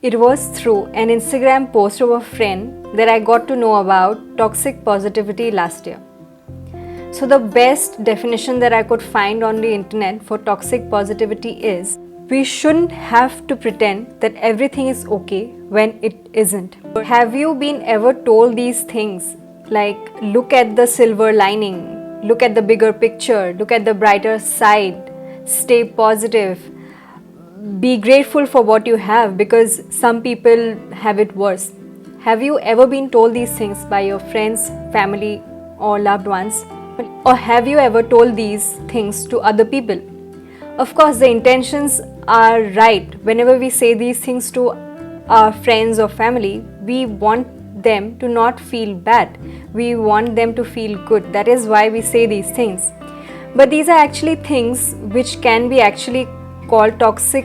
It was through an Instagram post of a friend that I got to know about toxic positivity last year. So the best definition that I could find on the internet for toxic positivity is we shouldn't have to pretend that everything is okay when it isn't. Have you been ever told these things like look at the silver lining, look at the bigger picture, look at the brighter side, stay positive, be grateful for what you have because some people have it worse? Have you ever been told these things by your friends, family or loved ones? Or have you ever told these things to other people? Of course, the intentions are right. Whenever we say these things to our friends or family, we want them to not feel bad. We want them to feel good. That is why we say these things. But these are actually things which can be actually called toxic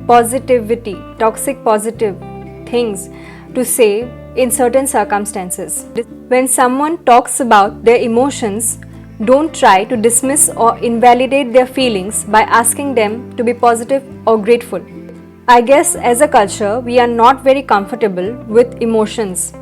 positivity, toxic positive things to say in certain circumstances. When someone talks about their emotions, don't try to dismiss or invalidate their feelings by asking them to be positive or grateful. I guess as a culture, we are not very comfortable with emotions.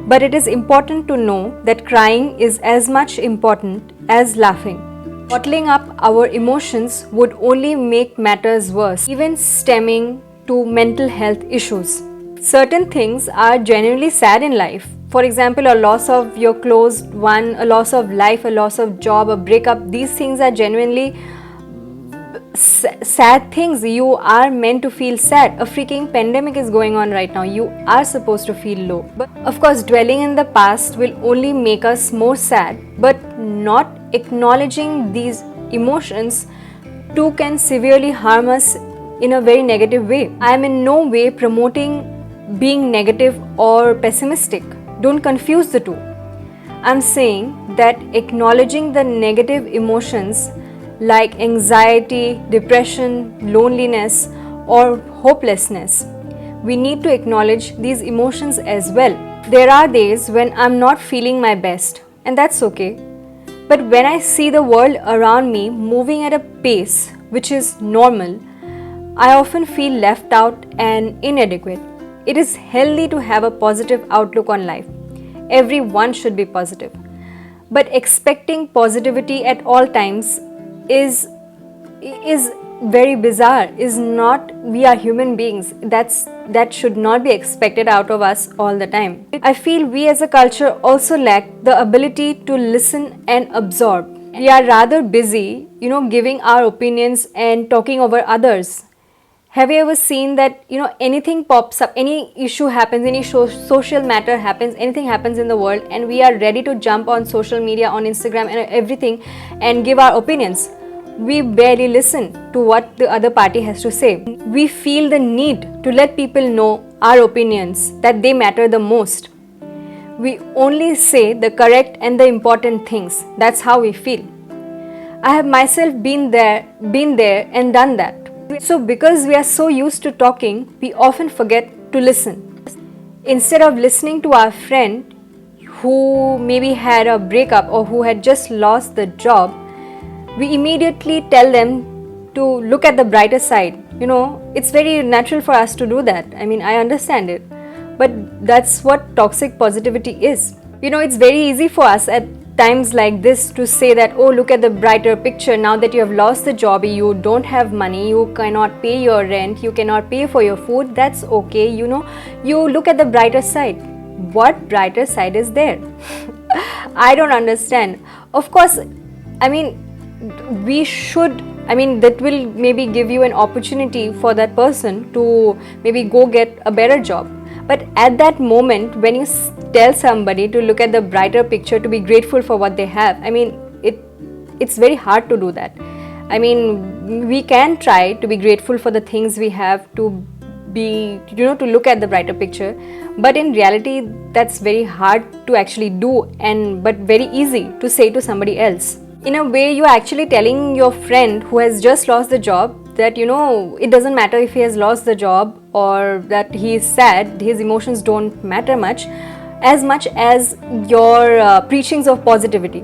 But it is important to know that crying is as much important as laughing. Bottling up our emotions would only make matters worse, even stemming to mental health issues. Certain things are genuinely sad in life. For example, a loss of your close one, a loss of life, a loss of job, a breakup. These things are genuinely sad things. You are meant to feel sad. A freaking pandemic is going on right now. You are supposed to feel low. But of course, dwelling in the past will only make us more sad. But not acknowledging these emotions too can severely harm us in a very negative way. I am in no way promoting being negative or pessimistic. Don't confuse the two. I'm saying that acknowledging the negative emotions like anxiety, depression, loneliness, or hopelessness, we need to acknowledge these emotions as well. There are days when I'm not feeling my best, and that's okay. But when I see the world around me moving at a pace which is normal, I often feel left out and inadequate. It is healthy to have a positive outlook on life. Everyone should be positive. But expecting positivity at all times is very bizarre. Is not, we are human beings. That should not be expected out of us all the time. I feel we as a culture also lack the ability to listen and absorb. We are rather busy, giving our opinions and talking over others. Have you ever seen that, anything pops up, any issue happens, any social matter happens, anything happens in the world, and we are ready to jump on social media, on Instagram and everything and give our opinions. We barely listen to what the other party has to say. We feel the need to let people know our opinions, that they matter the most. We only say the correct and the important things. That's how we feel. I have myself been there and done that. So because we are so used to talking, we often forget to listen. Instead of listening to our friend who maybe had a breakup or who had just lost the job, we immediately tell them to look at the brighter side. It's very natural for us to do that. I understand it. But that's what toxic positivity is. It's very easy for us at times like this to say that, oh, look at the brighter picture. Now that you have lost the job, you don't have money, you cannot pay your rent, you cannot pay for your food. That's okay. You look at the brighter side. What brighter side is there? I don't understand. Of course, we should, that will maybe give you an opportunity for that person to maybe go get a better job. But at that moment, when you tell somebody to look at the brighter picture, to be grateful for what they have, it's very hard to do that. We can try to be grateful for the things we have, to be, to look at the brighter picture. But in reality, that's very hard to actually do, but very easy to say to somebody else. In a way, you're actually telling your friend who has just lost the job that, it doesn't matter if he has lost the job or that he is sad, his emotions don't matter much as your preachings of positivity.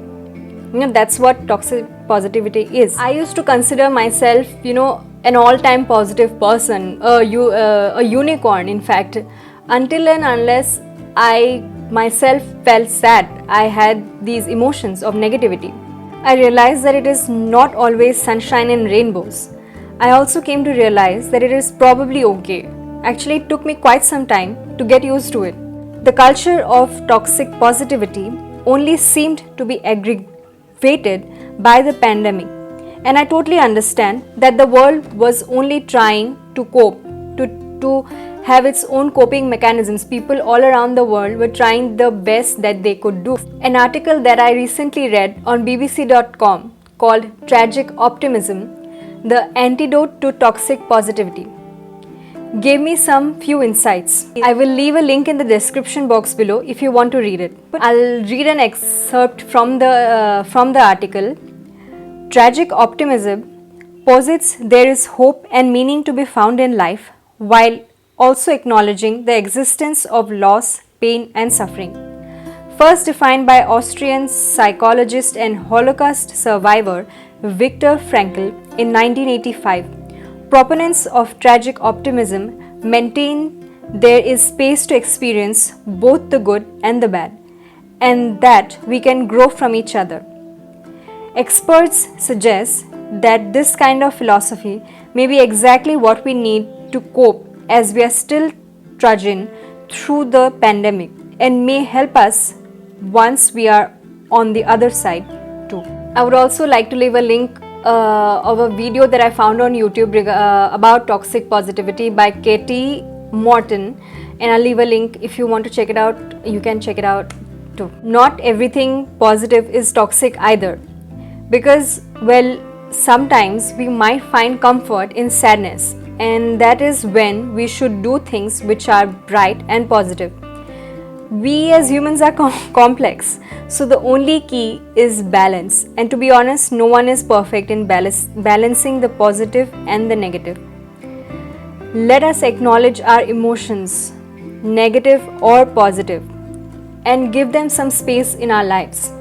That's what toxic positivity is. I used to consider myself, an all-time positive person, a unicorn in fact, until and unless I myself felt sad, I had these emotions of negativity. I realized that it is not always sunshine and rainbows. I also came to realize that it is probably okay. Actually, it took me quite some time to get used to it. The culture of toxic positivity only seemed to be aggravated by the pandemic. And I totally understand that the world was only trying to cope, to have its own coping mechanisms. People all around the world were trying the best that they could do. An article that I recently read on BBC.com called Tragic Optimism, the Antidote to Toxic Positivity, gave me some few insights. I will leave a link in the description box below if you want to read it. I'll read an excerpt from the article. Tragic optimism posits there is hope and meaning to be found in life, while also acknowledging the existence of loss, pain and suffering. First defined by Austrian psychologist and Holocaust survivor Viktor Frankl in 1985, proponents of tragic optimism maintain there is space to experience both the good and the bad, and that we can grow from each other. Experts suggest that this kind of philosophy may be exactly what we need to cope as we are still trudging through the pandemic, and may help us once we are on the other side too. I would also like to leave a link of a video that I found on YouTube about toxic positivity by Kati Morton, and I'll leave a link. If you want to check it out, you can check it out too. Not everything positive is toxic either, because sometimes we might find comfort in sadness, and that is when we should do things which are bright and positive. We as humans are complex, so the only key is balance, and to be honest, no one is perfect in balancing the positive and the negative. Let us acknowledge our emotions, negative or positive, and give them some space in our lives.